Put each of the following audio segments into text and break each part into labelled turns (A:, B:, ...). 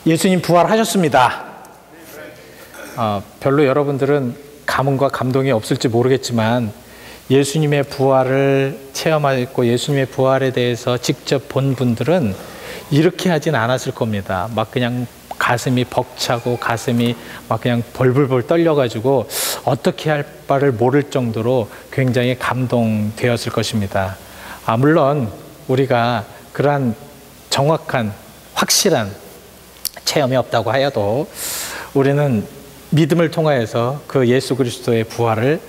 A: 예수님 부활하셨습니다. 별로 여러분들은 감흥과 감동이 없을지 모르겠지만 예수님의 부활을 체험하고 예수님의 부활에 대해서 직접 본 분들은 이렇게 하진 않았을 겁니다. 막 그냥 가슴이 벅차고 가슴이 막 그냥 벌벌벌 떨려가지고 어떻게 할 바를 모를 정도로 굉장히 감동되었을 것입니다. 물론 우리가 그러한 정확한 확실한 체험이 없다고 하여도 우리는 믿음을 통하여서 그 예수 그리스도의 부활을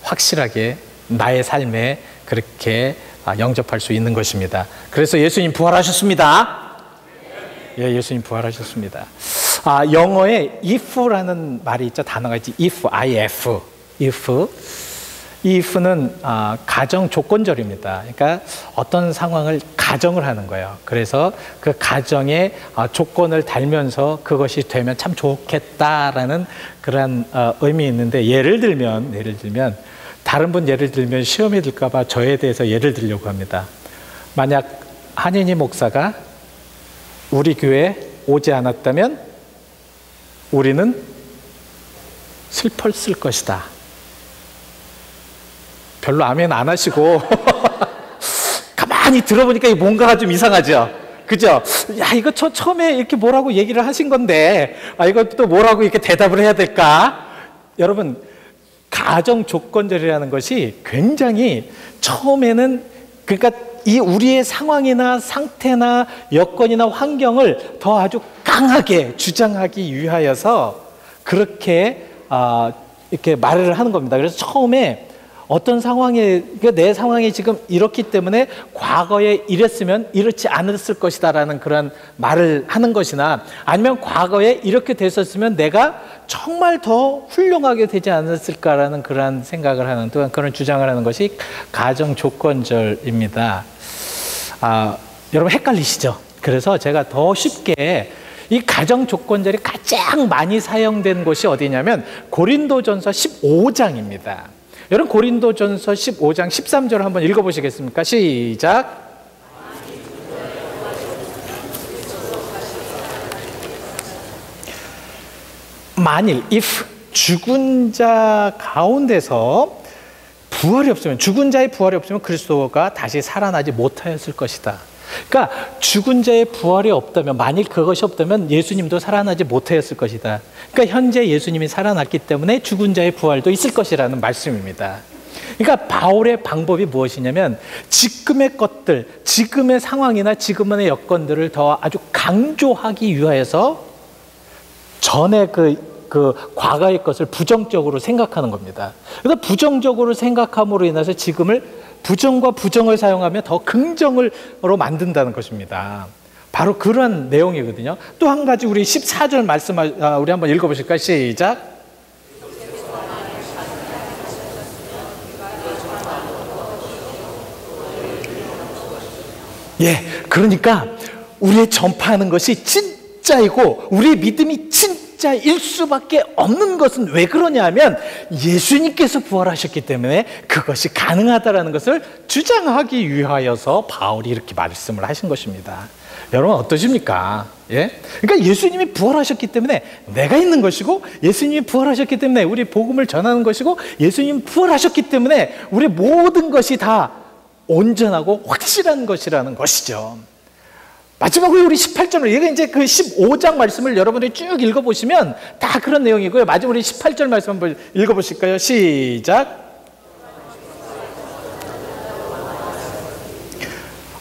A: 확실하게 나의 삶에 그렇게 영접할 수 있는 것입니다. 그래서 예수님 부활하셨습니다. 예, 예수님 부활하셨습니다. 영어에 if라는 말이 있죠. 단어가 있지. if. if는 가정 조건절입니다. 그러니까 어떤 상황을 가정을 하는 거예요. 그래서 그 가정의 조건을 달면서 그것이 되면 참 좋겠다라는 그런 의미 있는데 예를 들면 다른 분 예를 들면 시험이 들까 봐 저에 대해서 예를 들려고 합니다. 만약 한인희 목사가 우리 교회에 오지 않았다면 우리는 슬펐을 것이다. 별로 아멘 안 하시고 가만히 들어보니까 뭔가가 좀 이상하죠. 그죠? 야, 이거 처음에 이렇게 뭐라고 얘기를 하신 건데 이것도 뭐라고 이렇게 대답을 해야 될까? 여러분, 가정 조건절이라는 것이 굉장히 처음에는 그러니까 이 우리의 상황이나 상태나 여건이나 환경을 더 아주 강하게 주장하기 위하여서 그렇게 이렇게 말을 하는 겁니다. 그래서 처음에 어떤 상황에 내 상황이 지금 이렇기 때문에 과거에 이랬으면 이렇지 않았을 것이다라는 그런 말을 하는 것이나 아니면 과거에 이렇게 됐었으면 내가 정말 더 훌륭하게 되지 않았을까라는 그런 생각을 하는 또한 그런 주장을 하는 것이 가정 조건절입니다. 여러분 헷갈리시죠? 그래서 제가 더 쉽게 이 가정 조건절이 가장 많이 사용된 곳이 어디냐면 고린도전서 15장입니다. 여러분 고린도전서 15장 13절 한번 읽어보시겠습니까? 시작. 만일 if 죽은 자 가운데서 부활이 없으면 죽은 자의 부활이 없으면 그리스도가 다시 살아나지 못하였을 것이다. 그러니까 죽은 자의 부활이 없다면 만일 그것이 없다면 예수님도 살아나지 못하였을 것이다. 그러니까 현재 예수님이 살아났기 때문에 죽은 자의 부활도 있을 것이라는 말씀입니다. 그러니까 바울의 방법이 무엇이냐면 지금의 것들, 지금의 상황이나 지금의 여건들을 더 아주 강조하기 위하여서 전에 그 과거의 것을 부정적으로 생각하는 겁니다. 그래서 부정적으로 생각함으로 인해서 지금을 부정과 부정을 사용하며 더 긍정으로 만든다는 것입니다. 바로 그런 내용이거든요. 또 한 가지 우리 14절 말씀 우리 한번 읽어보실까요? 시작. 예, 그러니까 우리의 전파하는 것이 진짜이고 우리의 믿음이 진짜일 수밖에 없는 것은 왜 그러냐면 예수님께서 부활하셨기 때문에 그것이 가능하다는 것을 주장하기 위하여서 바울이 이렇게 말씀을 하신 것입니다. 여러분 어떠십니까? 예? 그러니까 예수님이 부활하셨기 때문에 내가 있는 것이고 예수님이 부활하셨기 때문에 우리 복음을 전하는 것이고 예수님이 부활하셨기 때문에 우리 모든 것이 다 온전하고 확실한 것이라는 것이죠. 마지막으로 우리 18절을 이게 이제 그 15장 말씀을 여러분들이 쭉 읽어보시면 다 그런 내용이고요. 마지막으로 우리 18절 말씀 한번 읽어보실까요? 시작.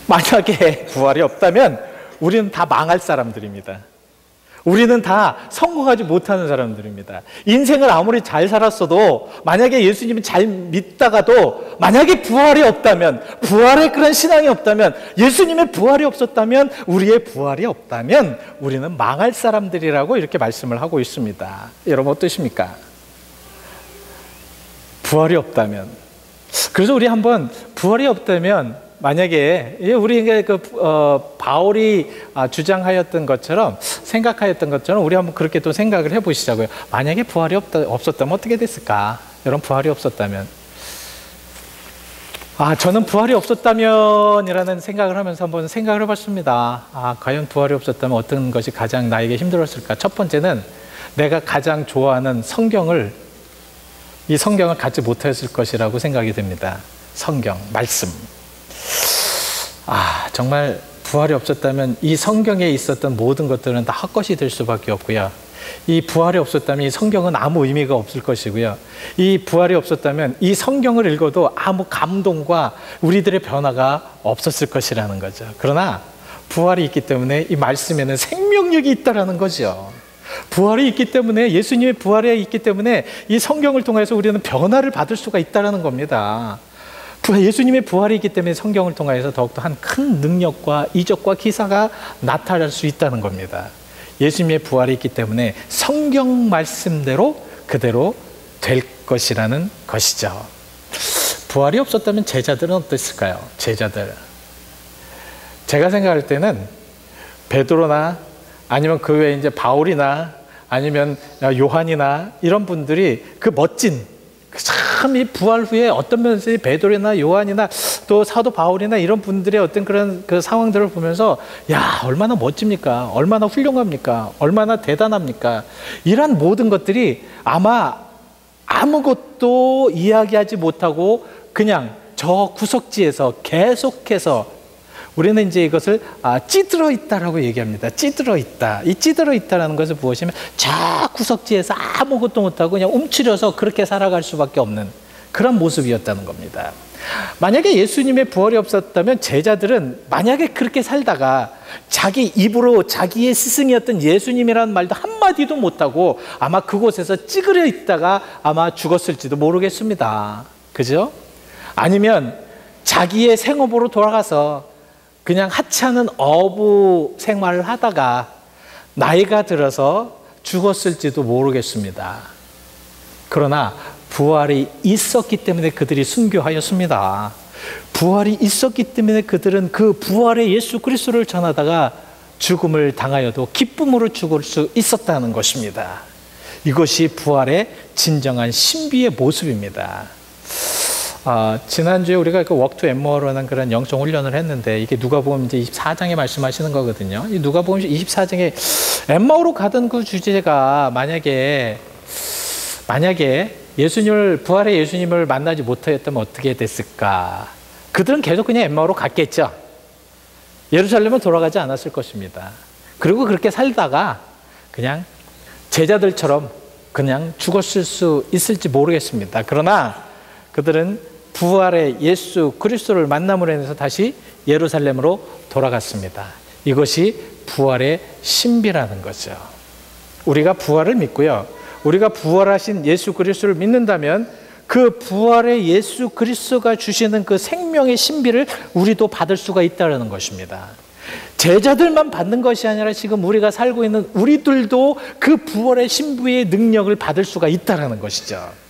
A: 만약에 부활이 없다면 우리는 다 망할 사람들입니다. 우리는 다 성공하지 못하는 사람들입니다. 인생을 아무리 잘 살았어도 만약에 예수님을 잘 믿다가도 만약에 부활이 없다면 부활의 그런 신앙이 없다면 예수님의 부활이 없었다면 우리의 부활이 없다면 우리는 망할 사람들이라고 이렇게 말씀을 하고 있습니다. 여러분 어떠십니까? 부활이 없다면 그래서 우리 한번 부활이 없다면 만약에 우리 바울이 주장하였던 것처럼 생각하였던 것처럼 우리 한번 그렇게 또 생각을 해보시자고요. 만약에 부활이 없었다면 어떻게 됐을까? 여러분 부활이 없었다면 저는 부활이 없었다면이라는 생각을 하면서 한번 생각을 해봤습니다. 과연 부활이 없었다면 어떤 것이 가장 나에게 힘들었을까? 첫 번째는 내가 가장 좋아하는 이 성경을 갖지 못했을 것이라고 생각이 됩니다. 성경, 말씀. 정말 부활이 없었다면 이 성경에 있었던 모든 것들은 다 헛것이 될 수밖에 없고요. 이 부활이 없었다면 이 성경은 아무 의미가 없을 것이고요. 이 부활이 없었다면 이 성경을 읽어도 아무 감동과 우리들의 변화가 없었을 것이라는 거죠. 그러나 부활이 있기 때문에 이 말씀에는 생명력이 있다라는 거죠. 부활이 있기 때문에, 예수님의 부활이 있기 때문에 이 성경을 통해서 우리는 변화를 받을 수가 있다라는 겁니다. 예수님의 부활이 있기 때문에 성경을 통해서 더욱더 한 큰 능력과 이적과 기사가 나타날 수 있다는 겁니다. 예수님의 부활이 있기 때문에 성경 말씀대로 그대로 될 것이라는 것이죠. 부활이 없었다면 제자들은 어땠을까요? 제자들. 제가 생각할 때는 베드로나 아니면 그 외에 이제 바울이나 아니면 요한이나 이런 분들이 그 멋진 참 이 부활 후에 어떤 면에서 베드로나 요한이나 또 사도 바울이나 이런 분들의 어떤 그런 그 상황들을 보면서 얼마나 멋집니까? 얼마나 훌륭합니까? 얼마나 대단합니까? 이런 모든 것들이 아마 아무것도 이야기하지 못하고 그냥 저 구석지에서 계속해서 우리는 이제 이것을 찌들어 있다라고 얘기합니다. 찌들어 있다. 이 찌들어 있다라는 것을 무엇이면 저 구석지에서 아무것도 못하고 그냥 움츠려서 그렇게 살아갈 수밖에 없는 그런 모습이었다는 겁니다. 만약에 예수님의 부활이 없었다면 제자들은 만약에 그렇게 살다가 자기 입으로 자기의 스승이었던 예수님이라는 말도 한마디도 못하고 아마 그곳에서 찌그러 있다가 아마 죽었을지도 모르겠습니다. 그죠? 아니면 자기의 생업으로 돌아가서 그냥 하찮은 어부 생활을 하다가 나이가 들어서 죽었을지도 모르겠습니다. 그러나 부활이 있었기 때문에 그들이 순교하였습니다. 부활이 있었기 때문에 그들은 그 부활의 예수 그리스도를 전하다가 죽음을 당하여도 기쁨으로 죽을 수 있었다는 것입니다. 이것이 부활의 진정한 신비의 모습입니다. 지난주에 우리가 그 Walk to Emmaus라는 그런 영성 훈련을 했는데 이게 누가복음 이제 24장에 말씀하시는 거거든요. 이 누가복음 24장에 엠마오로 가던 그 주제가 만약에 부활의 예수님을 만나지 못하였다면 어떻게 됐을까? 그들은 계속 그냥 엠마오로 갔겠죠. 예루살렘은 돌아가지 않았을 것입니다. 그리고 그렇게 살다가 그냥 제자들처럼 그냥 죽었을 수 있을지 모르겠습니다. 그러나 그들은 부활의 예수 그리스도를 만남으로 인해서 다시 예루살렘으로 돌아갔습니다. 이것이 부활의 신비라는 거죠. 우리가 부활을 믿고요. 우리가 부활하신 예수 그리스도를 믿는다면 그 부활의 예수 그리스도가 주시는 그 생명의 신비를 우리도 받을 수가 있다는 것입니다. 제자들만 받는 것이 아니라 지금 우리가 살고 있는 우리들도 그 부활의 신비의 능력을 받을 수가 있다는 것이죠.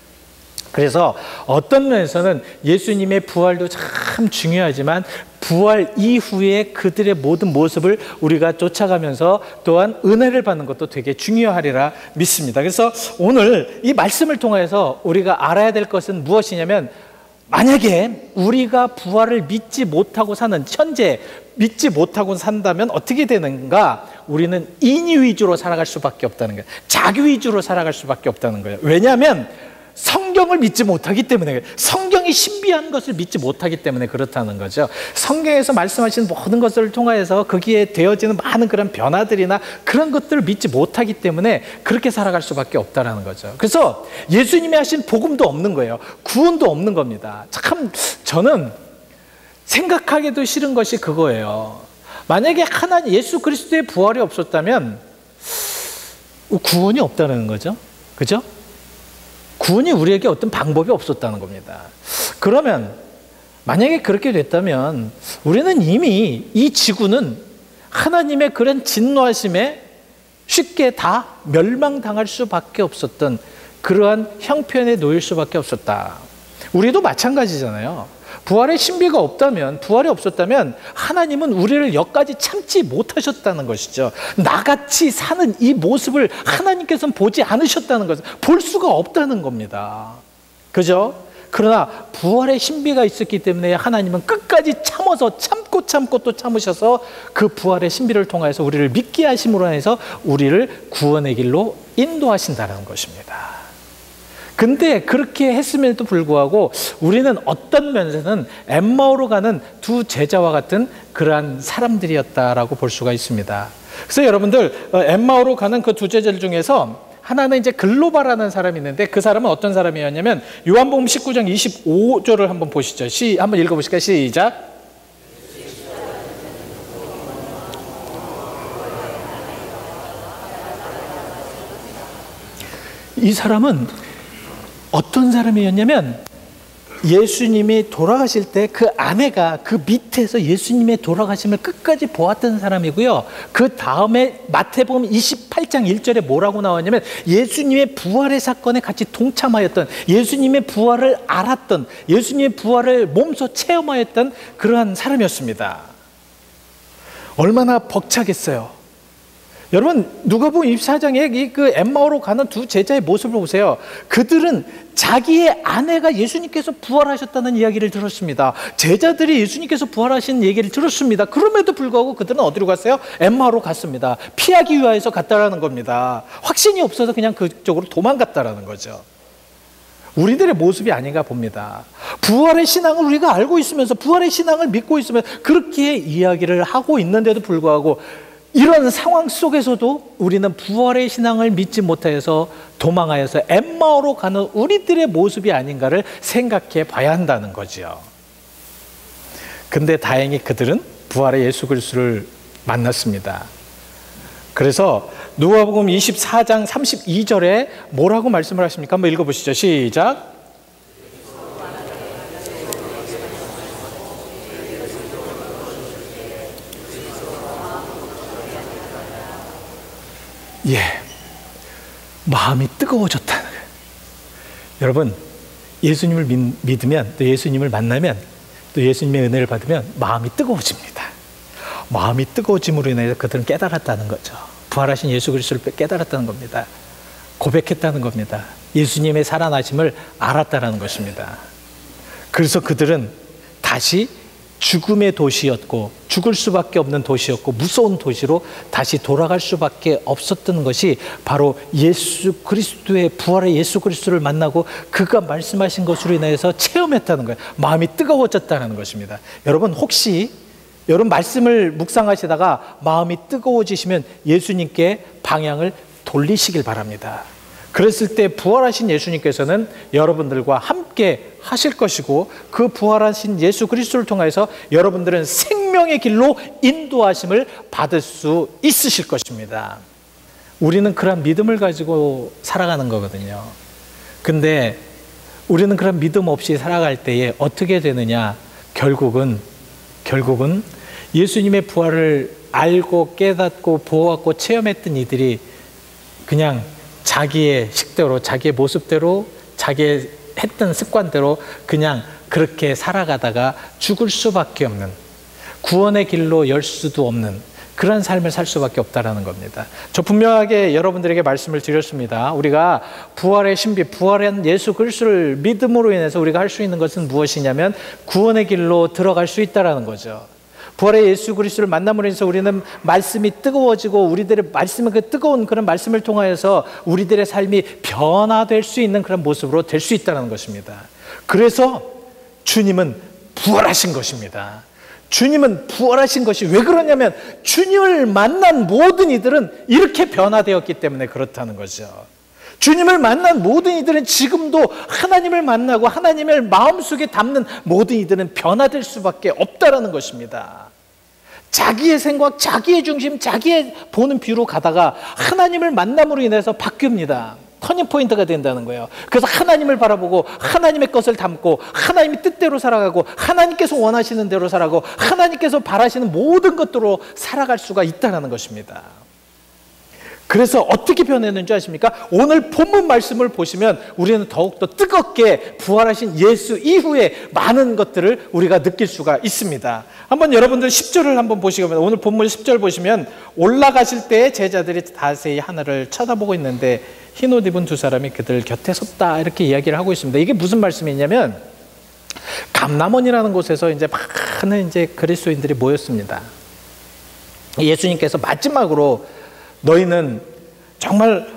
A: 그래서 어떤 면에서는 예수님의 부활도 참 중요하지만 부활 이후에 그들의 모든 모습을 우리가 쫓아가면서 또한 은혜를 받는 것도 되게 중요하리라 믿습니다. 그래서 오늘 이 말씀을 통해서 우리가 알아야 될 것은 무엇이냐면 만약에 우리가 부활을 믿지 못하고 사는 현재 믿지 못하고 산다면 어떻게 되는가? 우리는 인위 위주로 살아갈 수밖에 없다는 거예요. 자기 위주로 살아갈 수밖에 없다는 거예요. 왜냐하면 성경을 믿지 못하기 때문에, 성경이 신비한 것을 믿지 못하기 때문에 그렇다는 거죠. 성경에서 말씀하신 모든 것들을 통해서 거기에 되어지는 많은 그런 변화들이나 그런 것들을 믿지 못하기 때문에 그렇게 살아갈 수밖에 없다는 거죠. 그래서 예수님이 하신 복음도 없는 거예요. 구원도 없는 겁니다. 참 저는 생각하기도 싫은 것이 그거예요. 만약에 하나님 예수 그리스도의 부활이 없었다면 구원이 없다는 거죠. 그죠? 구원이 우리에게 어떤 방법이 없었다는 겁니다. 그러면 만약에 그렇게 됐다면 우리는 이미 이 지구는 하나님의 그런 진노하심에 쉽게 다 멸망당할 수밖에 없었던 그러한 형편에 놓일 수밖에 없었다. 우리도 마찬가지잖아요. 부활의 신비가 없다면, 부활이 없었다면 하나님은 우리를 여기까지 참지 못하셨다는 것이죠. 나같이 사는 이 모습을 하나님께서는 보지 않으셨다는 것을 볼 수가 없다는 겁니다. 그죠? 그러나 부활의 신비가 있었기 때문에 하나님은 끝까지 참아서 참고 또 참으셔서 그 부활의 신비를 통해서 우리를 믿게 하심으로 해서 우리를 구원의 길로 인도하신다는 것입니다. 근데 그렇게 했음에도 불구하고 우리는 어떤 면에서는 엠마오로 가는 두 제자와 같은 그러한 사람들이었다라고 볼 수가 있습니다. 그래서 여러분들 엠마오로 가는 그 두 제자들 중에서 하나는 이제 글로바라는 사람이 있는데 그 사람은 어떤 사람이었냐면 요한복음 19장 25절을 한번 보시죠. 한번 읽어보실까요? 시작. 이 사람은 어떤 사람이었냐면 예수님이 돌아가실 때 그 아내가 그 밑에서 예수님의 돌아가심을 끝까지 보았던 사람이고요. 그 다음에 마태복음 28장 1절에 뭐라고 나왔냐면 예수님의 부활의 사건에 같이 동참하였던, 예수님의 부활을 알았던, 예수님의 부활을 몸소 체험하였던 그러한 사람이었습니다. 얼마나 벅차겠어요. 여러분, 누가복음 24장에 그 엠마오로 가는 두 제자의 모습을 보세요. 그들은 자기의 아내가 예수님께서 부활하셨다는 이야기를 들었습니다. 제자들이 예수님께서 부활하신 얘기를 들었습니다. 그럼에도 불구하고 그들은 어디로 갔어요? 엠마오로 갔습니다. 피하기 위하여서 갔다라는 겁니다. 확신이 없어서 그냥 그쪽으로 도망갔다라는 거죠. 우리들의 모습이 아닌가 봅니다. 부활의 신앙을 우리가 알고 있으면서, 부활의 신앙을 믿고 있으면 그렇게 이야기를 하고 있는데도 불구하고 이런 상황 속에서도 우리는 부활의 신앙을 믿지 못해서 도망하여서 엠마오로 가는 우리들의 모습이 아닌가를 생각해 봐야 한다는 거죠. 근데 다행히 그들은 부활의 예수 그리스도를 만났습니다. 그래서 누가복음 24장 32절에 뭐라고 말씀을 하십니까? 한번 읽어보시죠. 시작. 예, 마음이 뜨거워졌다는 거예요. 여러분, 예수님을 믿으면, 또 예수님을 만나면, 또 예수님의 은혜를 받으면 마음이 뜨거워집니다. 마음이 뜨거워짐으로 인해서 그들은 깨달았다는 거죠. 부활하신 예수 그리스도를 깨달았다는 겁니다. 고백했다는 겁니다. 예수님의 살아나심을 알았다는 것입니다. 그래서 그들은 다시 죽음의 도시였고, 죽을 수밖에 없는 도시였고, 무서운 도시로 다시 돌아갈 수밖에 없었던 것이 바로 예수 그리스도의, 부활의 예수 그리스도를 만나고 그가 말씀하신 것으로 인해서 체험했다는 거예요. 마음이 뜨거워졌다는 것입니다. 여러분, 혹시 여러분 말씀을 묵상하시다가 마음이 뜨거워지시면 예수님께 방향을 돌리시길 바랍니다. 그랬을 때 부활하신 예수님께서는 여러분들과 함께 하실 것이고, 그 부활하신 예수 그리스도를 통해서 여러분들은 생명의 길로 인도하심을 받을 수 있으실 것입니다. 우리는 그런 믿음을 가지고 살아가는 거거든요. 근데 우리는 그런 믿음 없이 살아갈 때에 어떻게 되느냐? 결국은 예수님의 부활을 알고 깨닫고 보았고 체험했던 이들이 그냥 자기의 식대로, 자기의 모습대로, 자기의 했던 습관대로 그냥 그렇게 살아가다가 죽을 수밖에 없는, 구원의 길로 열 수도 없는 그런 삶을 살 수밖에 없다는 겁니다. 저 분명하게 여러분들에게 말씀을 드렸습니다. 우리가 부활의 신비, 부활한 예수 그리스도를 믿음으로 인해서 우리가 할 수 있는 것은 무엇이냐면 구원의 길로 들어갈 수 있다는 거죠. 부활의 예수 그리스도를 만남으로 인해서 우리는 말씀이 뜨거워지고, 우리들의 말씀은 그 뜨거운 그런 말씀을 통하여서 우리들의 삶이 변화될 수 있는 그런 모습으로 될 수 있다는 것입니다. 그래서 주님은 부활하신 것입니다. 주님은 부활하신 것이 왜 그러냐면 주님을 만난 모든 이들은 이렇게 변화되었기 때문에 그렇다는 거죠. 주님을 만난 모든 이들은 지금도 하나님을 만나고 하나님을 마음속에 담는 모든 이들은 변화될 수밖에 없다라는 것입니다. 자기의 생각, 자기의 중심, 자기의 보는 뷰로 가다가 하나님을 만남으로 인해서 바뀝니다. 터닝포인트가 된다는 거예요. 그래서 하나님을 바라보고 하나님의 것을 담고 하나님의 뜻대로 살아가고 하나님께서 원하시는 대로 살아가고 하나님께서 바라시는 모든 것들로 살아갈 수가 있다는 것입니다. 그래서 어떻게 변했는지 아십니까? 오늘 본문 말씀을 보시면 우리는 더욱더 뜨겁게 부활하신 예수 이후에 많은 것들을 우리가 느낄 수가 있습니다. 한번 여러분들 10절을 한번 보시면, 오늘 본문 10절 보시면, 올라가실 때 제자들이 자세히 하늘을 쳐다보고 있는데 흰옷 입은 두 사람이 그들 곁에 섰다, 이렇게 이야기를 하고 있습니다. 이게 무슨 말씀이냐면, 감람원이라는 곳에서 이제 많은 그리스도인들이 모였습니다. 예수님께서 마지막으로 너희는 정말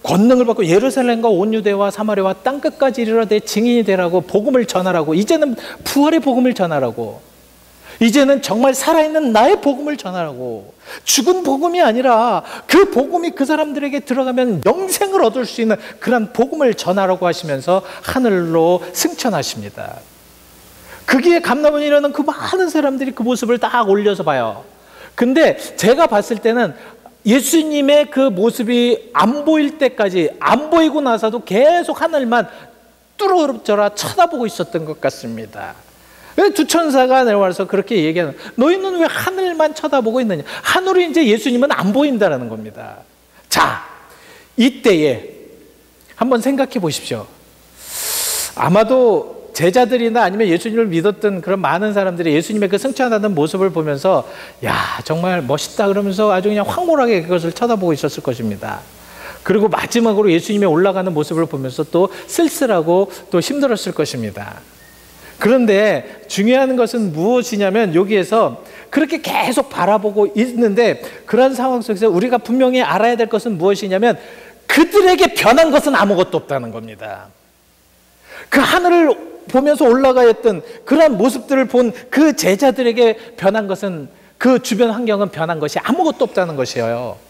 A: 권능을 받고 예루살렘과 온 유대와 사마리아와 땅끝까지 이르러 내 증인이 되라고 복음을 전하라고, 이제는 부활의 복음을 전하라고, 이제는 정말 살아있는 나의 복음을 전하라고, 죽은 복음이 아니라 그 복음이 그 사람들에게 들어가면 영생을 얻을 수 있는 그런 복음을 전하라고 하시면서 하늘로 승천하십니다. 거기에 감람원이라는 그 많은 사람들이 그 모습을 딱 올려서 봐요. 근데 제가 봤을 때는 예수님의 그 모습이 안 보일 때까지, 안 보이고 나서도 계속 하늘만 뚫어져라 쳐다보고 있었던 것 같습니다. 왜 두 천사가 내려와서 그렇게 얘기하는, 너희는 왜 하늘만 쳐다보고 있느냐? 하늘이 이제 예수님은 안 보인다는 겁니다. 자, 이때에 한번 생각해 보십시오. 아마도 제자들이나 아니면 예수님을 믿었던 그런 많은 사람들이 예수님의 그 승천하는 모습을 보면서 야, 정말 멋있다 그러면서 아주 그냥 황홀하게 그것을 쳐다보고 있었을 것입니다. 그리고 마지막으로 예수님이 올라가는 모습을 보면서 또 쓸쓸하고 또 힘들었을 것입니다. 그런데 중요한 것은 무엇이냐면, 여기에서 그렇게 계속 바라보고 있는데 그런 상황 속에서 우리가 분명히 알아야 될 것은 무엇이냐면, 그들에게 변한 것은 아무것도 없다는 겁니다. 그 하늘을 보면서 올라가 있던 그러한 모습들을 본 그 제자들에게 변한 것은, 그 주변 환경은 변한 것이 아무것도 없다는 것이에요.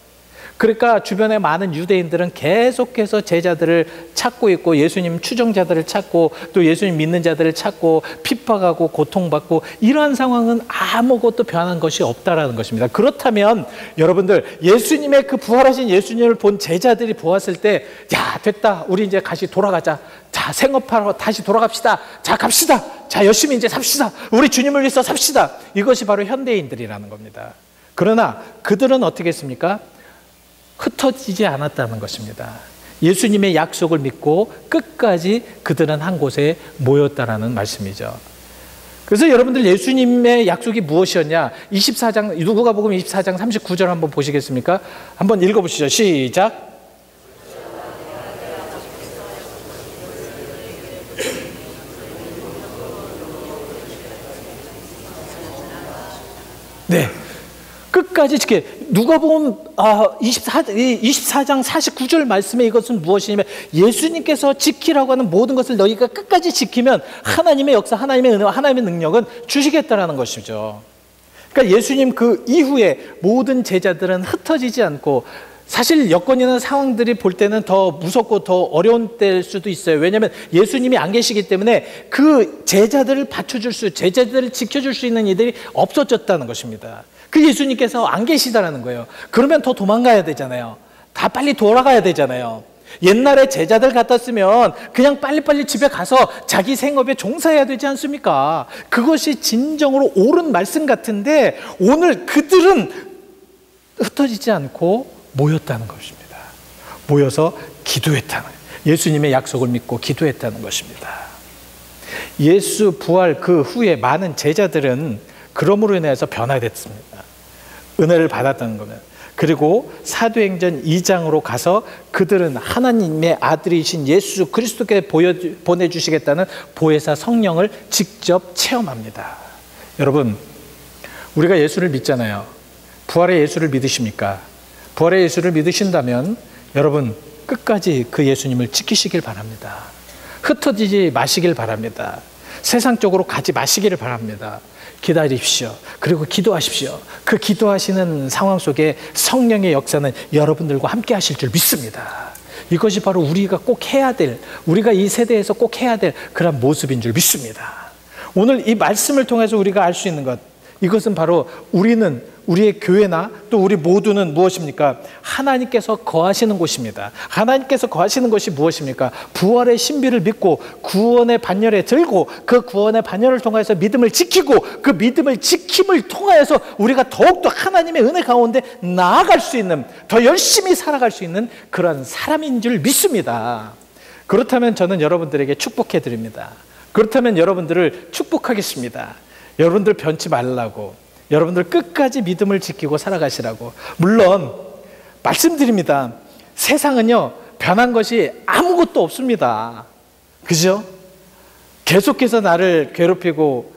A: 그러니까 주변의 많은 유대인들은 계속해서 제자들을 찾고 있고, 예수님 추종자들을 찾고, 또 예수님 믿는 자들을 찾고, 핍박하고 고통받고, 이러한 상황은 아무것도 변한 것이 없다라는 것입니다. 그렇다면 여러분들, 예수님의 그 부활하신 예수님을 본 제자들이 보았을 때, 야, 됐다, 우리 이제 다시 돌아가자, 자, 생업하러 다시 돌아갑시다, 자, 갑시다, 자, 열심히 이제 삽시다, 우리 주님을 위해서 삽시다, 이것이 바로 현대인들이라는 겁니다. 그러나 그들은 어떻게 했습니까? 흩어지지 않았다는 것입니다. 예수님의 약속을 믿고 끝까지 그들은 한 곳에 모였다라는 말씀이죠. 그래서 여러분들, 예수님의 약속이 무엇이었냐? 24장, 누가복음 24장 39절 한번 보시겠습니까? 한번 읽어보시죠. 시작. 네, 끝까지 지켜. 누가복음 24장 49절 말씀에 이것은 무엇이냐면, 예수님께서 지키라고 하는 모든 것을 너희가 끝까지 지키면 하나님의 역사, 하나님의 은혜와 하나님의 능력은 주시겠다라는 것이죠. 그러니까 예수님 그 이후에 모든 제자들은 흩어지지 않고, 사실 여건이나 상황들이 볼 때는 더 무섭고 더 어려운 때일 수도 있어요. 왜냐하면 예수님이 안 계시기 때문에 그 제자들을 받쳐줄 제자들을 지켜줄 수 있는 이들이 없어졌다는 것입니다. 그 예수님께서 안 계시다라는 거예요. 그러면 더 도망가야 되잖아요. 다 빨리 돌아가야 되잖아요. 옛날에 제자들 같았으면 그냥 빨리빨리 집에 가서 자기 생업에 종사해야 되지 않습니까? 그것이 진정으로 옳은 말씀 같은데, 오늘 그들은 흩어지지 않고 모였다는 것입니다. 모여서 기도했다는, 예수님의 약속을 믿고 기도했다는 것입니다. 예수 부활 그 후에 많은 제자들은 그러므로 인해서 변화됐습니다. 은혜를 받았다는 겁니다. 그리고 사도행전 2장으로 가서 그들은 하나님의 아들이신 예수 그리스도께 보내주시겠다는 보혜사 성령을 직접 체험합니다. 여러분, 우리가 예수를 믿잖아요. 부활의 예수를 믿으십니까? 부활의 예수를 믿으신다면 여러분, 끝까지 그 예수님을 지키시길 바랍니다. 흩어지지 마시길 바랍니다. 세상적으로 가지 마시기를 바랍니다. 기다리십시오. 그리고 기도하십시오. 그 기도하시는 상황 속에 성령의 역사는 여러분들과 함께 하실 줄 믿습니다. 이것이 바로 우리가 꼭 해야 될, 우리가 이 세대에서 꼭 해야 될 그런 모습인 줄 믿습니다. 오늘 이 말씀을 통해서 우리가 알 수 있는 것, 이것은 바로 우리는 우리의 교회나 또 우리 모두는 무엇입니까? 하나님께서 거하시는 곳입니다. 하나님께서 거하시는 것이 무엇입니까? 부활의 신비를 믿고 구원의 반열에 들고 그 구원의 반열을 통해서 믿음을 지키고 그 믿음을 지킴을 통하여서 우리가 더욱더 하나님의 은혜 가운데 나아갈 수 있는, 더 열심히 살아갈 수 있는 그런 사람인 줄 믿습니다. 그렇다면 저는 여러분들에게 축복해 드립니다. 그렇다면 여러분들을 축복하겠습니다. 여러분들 변치 말라고, 여러분들 끝까지 믿음을 지키고 살아가시라고. 물론 말씀드립니다. 세상은요, 변한 것이 아무것도 없습니다. 그죠? 계속해서 나를 괴롭히고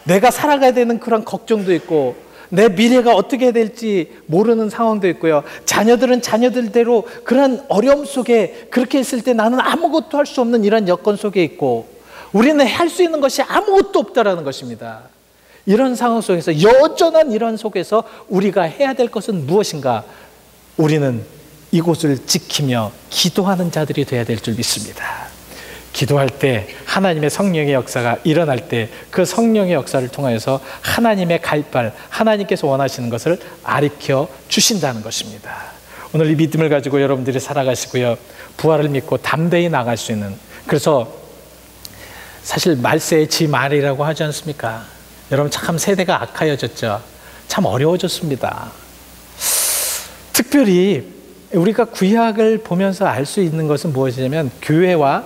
A: 내가 살아가야 되는 그런 걱정도 있고 내 미래가 어떻게 될지 모르는 상황도 있고요. 자녀들은 자녀들대로 그런 어려움 속에, 그렇게 있을 때 나는 아무것도 할 수 없는 이런 여건 속에 있고 우리는 할 수 있는 것이 아무것도 없다라는 것입니다. 이런 상황 속에서, 여전한 이런 속에서 우리가 해야 될 것은 무엇인가? 우리는 이곳을 지키며 기도하는 자들이 되어야 될 줄 믿습니다. 기도할 때 하나님의 성령의 역사가 일어날 때 그 성령의 역사를 통하여서 하나님의 갈발, 하나님께서 원하시는 것을 가르쳐 주신다는 것입니다. 오늘 이 믿음을 가지고 여러분들이 살아가시고요, 부활을 믿고 담대히 나갈 수 있는, 그래서 사실 말세의 지 말이라고 하지 않습니까? 여러분, 참 세대가 악하여졌죠. 참 어려워졌습니다. 특별히 우리가 구약을 보면서 알 수 있는 것은 무엇이냐면, 교회와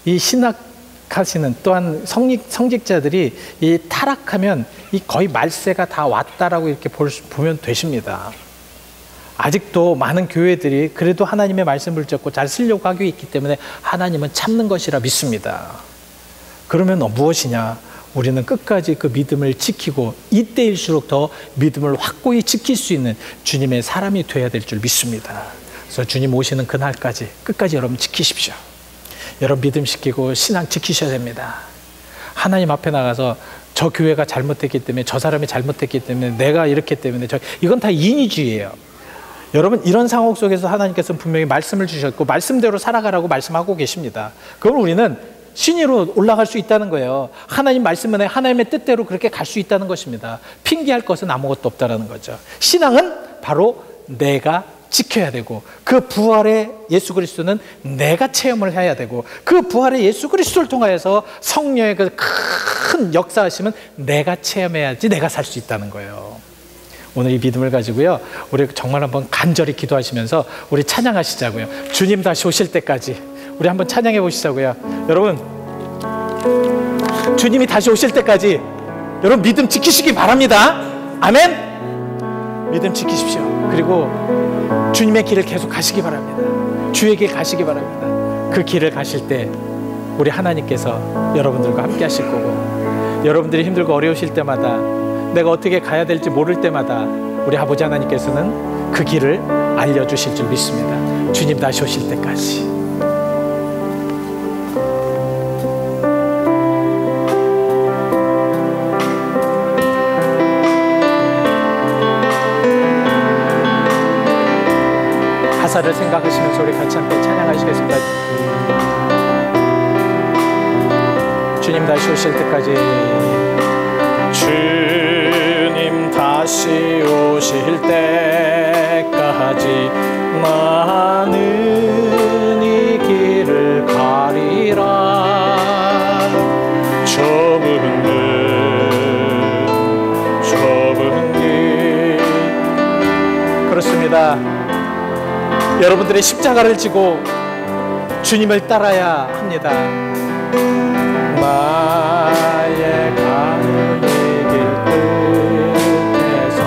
A: 이 신학하시는 또한 성직자들이 이 타락하면 이 거의 말세가 다 왔다라고 이렇게 보면 되십니다. 아직도 많은 교회들이 그래도 하나님의 말씀을 듣고 잘 쓰려고 하고 있기 때문에 하나님은 참는 것이라 믿습니다. 그러면 무엇이냐? 우리는 끝까지 그 믿음을 지키고 이때일수록 더 믿음을 확고히 지킬 수 있는 주님의 사람이 되어야 될 줄 믿습니다. 그래서 주님 오시는 그날까지 끝까지 여러분 지키십시오. 여러분 믿음 지키고 신앙 지키셔야 됩니다. 하나님 앞에 나가서 저 교회가 잘못됐기 때문에, 저 사람이 잘못됐기 때문에, 내가 이렇기 때문에, 이건 다 인위주의예요. 여러분, 이런 상황 속에서 하나님께서는 분명히 말씀을 주셨고 말씀대로 살아가라고 말씀하고 계십니다. 그럼 우리는 신위로 올라갈 수 있다는 거예요. 하나님 말씀 안에 하나님의 뜻대로 그렇게 갈 수 있다는 것입니다. 핑계할 것은 아무것도 없다는 거죠. 신앙은 바로 내가 지켜야 되고, 그 부활의 예수 그리스도는 내가 체험을 해야 되고, 그 부활의 예수 그리스도를 통하여서 성령의 그 큰 역사하심은 내가 체험해야지 내가 살 수 있다는 거예요. 오늘 이 믿음을 가지고요, 우리 정말 한번 간절히 기도하시면서 우리 찬양하시자고요. 주님 다시 오실 때까지 우리 한번 찬양해 보시자고요. 여러분, 주님이 다시 오실 때까지 여러분 믿음 지키시기 바랍니다. 아멘. 믿음 지키십시오. 그리고 주님의 길을 계속 가시기 바랍니다. 주의 길 가시기 바랍니다. 그 길을 가실 때 우리 하나님께서 여러분들과 함께 하실 거고, 여러분들이 힘들고 어려우실 때마다, 내가 어떻게 가야 될지 모를 때마다 우리 아버지 하나님께서는 그 길을 알려주실 줄 믿습니다. 주님 다시 오실 때까지. 가사를 생각하시면서 우리 같이 함께 찬양하시겠습니다. 주님 다시 오실 때까지, 주님 다시 오실 때까지 나는 이 길을 가리라. 좁은 길. 그렇습니다. 여러분들의 십자가를 지고 주님을 따라야 합니다. 나의 가는 이 길 끝에서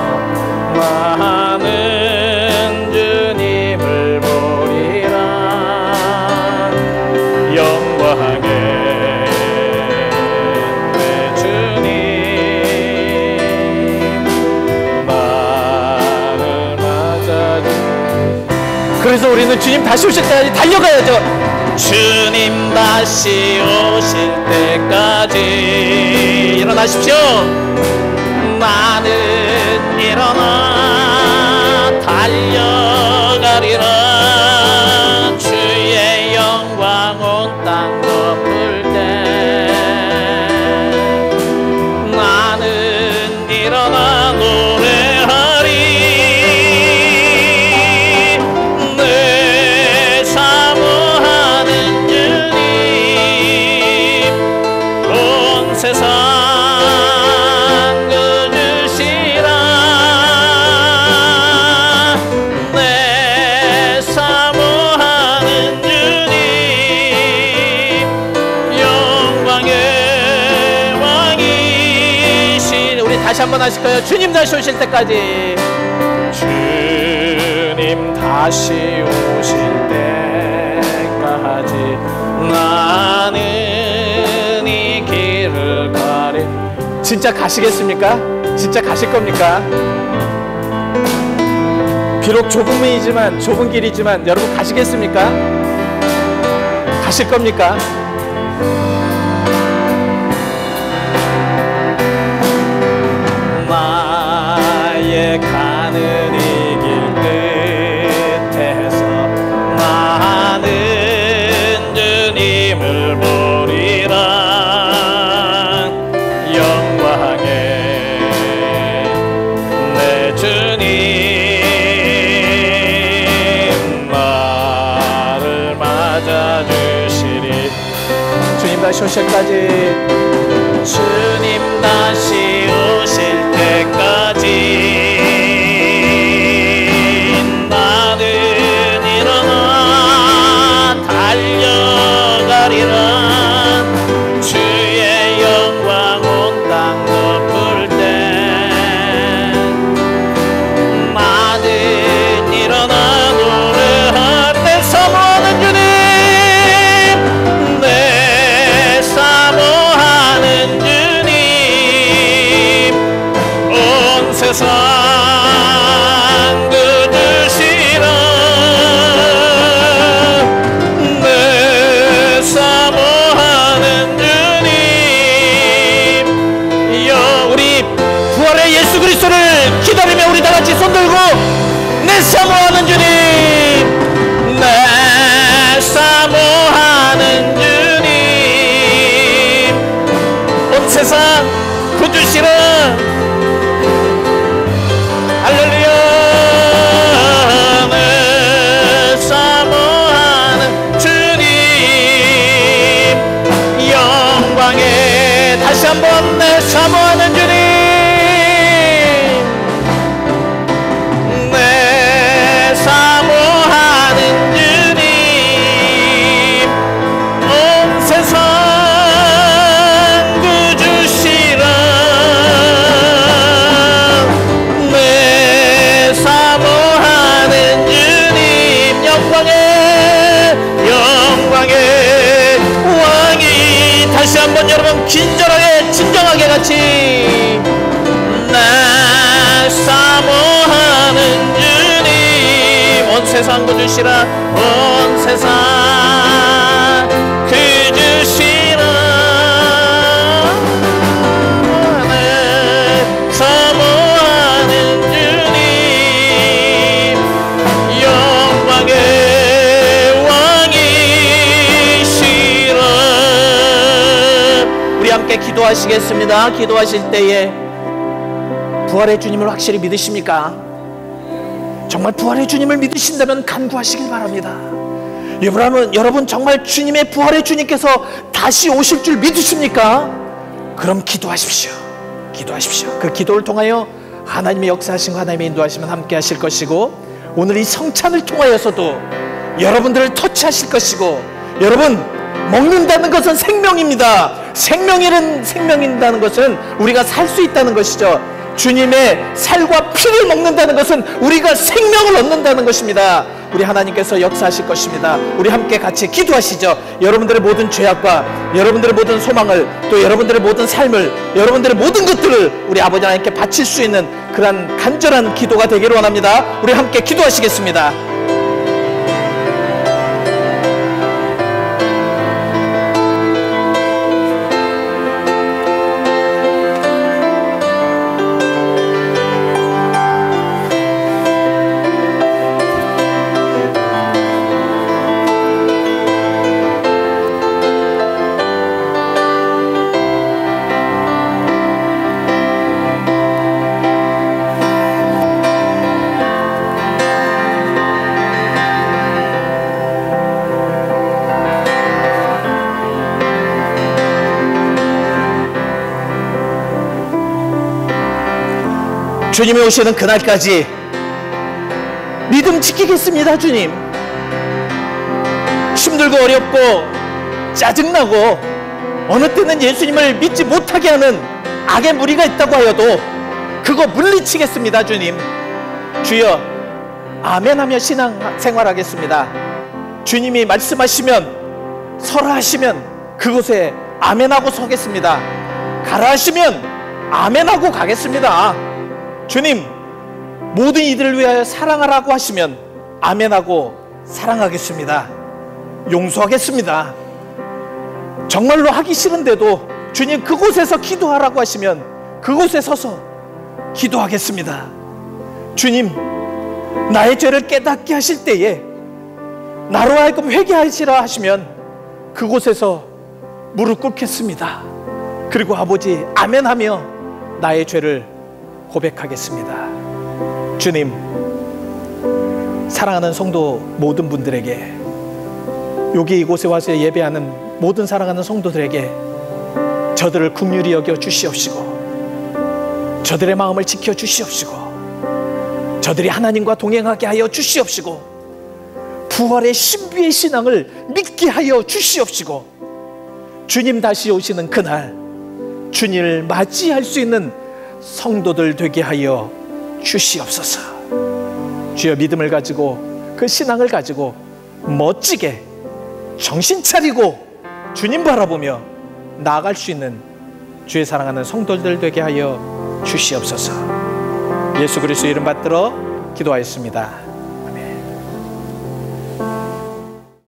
A: 나는 주님을 보리라. 영광의 내 주님, 나를 맞아주. 그래서 우리는 주님 다시 오실 때까지 달려가야죠. 주님 다시 오실 때까지 일어나십시오. 나는 일어나 달려가리라. 주의 영광 온 땅 덮을 때 나는 일어나 노래하리. 한번 하실 거예요. 주님 다시 오실 때까지. 주님 다시 오실 때까지 나는 이 길을 가리. 진짜 가시겠습니까? 진짜 가실 겁니까? 비록 좁은 길이지만 여러분 가시겠습니까? 가실 겁니까? 나의 가는 이 길 끝에서 나는 주님을 보리라. 영광의 내 주님 나를 맞아주시리. 주님 다시 오실 때까지. 주님 다시 오실 때까지 나는 일어나 달려가리라. 주의 영광 온 땅 덮을 때 나는 일어나 노래할 때 사모하는 주님, 내 사모하는 주님, 온 세상 그주시라. 내 사모하는 주님, 우리 부활의 예수 그리스도를 기다리며 우리 다 같이 손 들고 내 사모하는 주님, 내 사모하는 주님, 온 세상 구주시라. 할렐루야. 내 사모하는 주님, 영광에 다시 한번 내 사모하는 주님, 내 사모하는 주님, 온 세상 구주시라. 내 사모하는 주님, 영광의 왕이. 다시 한번 여러분 긴절하게 진정하게 같이 내 사모하는 주님, 온 세상 구주시라. 온 세상 구주시라. 내 사모하는 주님, 영광의 왕이시라. 우리 함께 기도하시겠습니다. 기도하실 때에 부활의 주님을 확실히 믿으십니까? 정말 부활의 주님을 믿으신다면 간구하시길 바랍니다. 여러분 정말 주님의 부활의 주님께서 다시 오실 줄 믿으십니까? 그럼 기도하십시오. 기도하십시오. 그 기도를 통하여 하나님의 역사하신 하나님의 인도하시면 함께 하실 것이고, 오늘 이 성찬을 통하여서도 여러분들을 터치하실 것이고, 여러분 먹는다는 것은 생명입니다. 생명이라는 것은 우리가 살 수 있다는 것이죠. 주님의 살과 피를 먹는다는 것은 우리가 생명을 얻는다는 것입니다. 우리 하나님께서 역사하실 것입니다. 우리 함께 같이 기도하시죠. 여러분들의 모든 죄악과 여러분들의 모든 소망을, 또 여러분들의 모든 삶을, 여러분들의 모든 것들을 우리 아버지 하나님께 바칠 수 있는 그런 간절한 기도가 되기를 원합니다. 우리 함께 기도하시겠습니다. 주님이 오시는 그날까지 믿음 지키겠습니다. 주님, 힘들고 어렵고 짜증나고 어느 때는 예수님을 믿지 못하게 하는 악의 무리가 있다고 하여도 그거 물리치겠습니다. 주님, 주여, 아멘하며 신앙생활하겠습니다. 주님이 말씀하시면, 서라 하시면 그곳에 아멘하고 서겠습니다. 가라 하시면 아멘하고 가겠습니다. 주님, 모든 이들을 위하여 사랑하라고 하시면 아멘하고 사랑하겠습니다. 용서하겠습니다. 정말로 하기 싫은데도 주님 그곳에서 기도하라고 하시면 그곳에 서서 기도하겠습니다. 주님, 나의 죄를 깨닫게 하실 때에 나로 하여금 회개하시라 하시면 그곳에서 무릎 꿇겠습니다. 그리고 아버지, 아멘하며 나의 죄를 고백하겠습니다. 주님, 사랑하는 성도 모든 분들에게, 여기 이곳에 와서 예배하는 모든 사랑하는 성도들에게 저들을 긍휼히 여겨 주시옵시고, 저들의 마음을 지켜 주시옵시고, 저들이 하나님과 동행하게 하여 주시옵시고, 부활의 신비의 신앙을 믿게 하여 주시옵시고, 주님 다시 오시는 그날 주님을 맞이할 수 있는 성도들 되게 하여 주시옵소서. 주여, 믿음을 가지고 그 신앙을 가지고 멋지게 정신 차리고 주님 바라보며 나아갈 수 있는 주의 사랑하는 성도들 되게 하여 주시옵소서. 예수 그리스도 이름 받들어 기도하였습니다.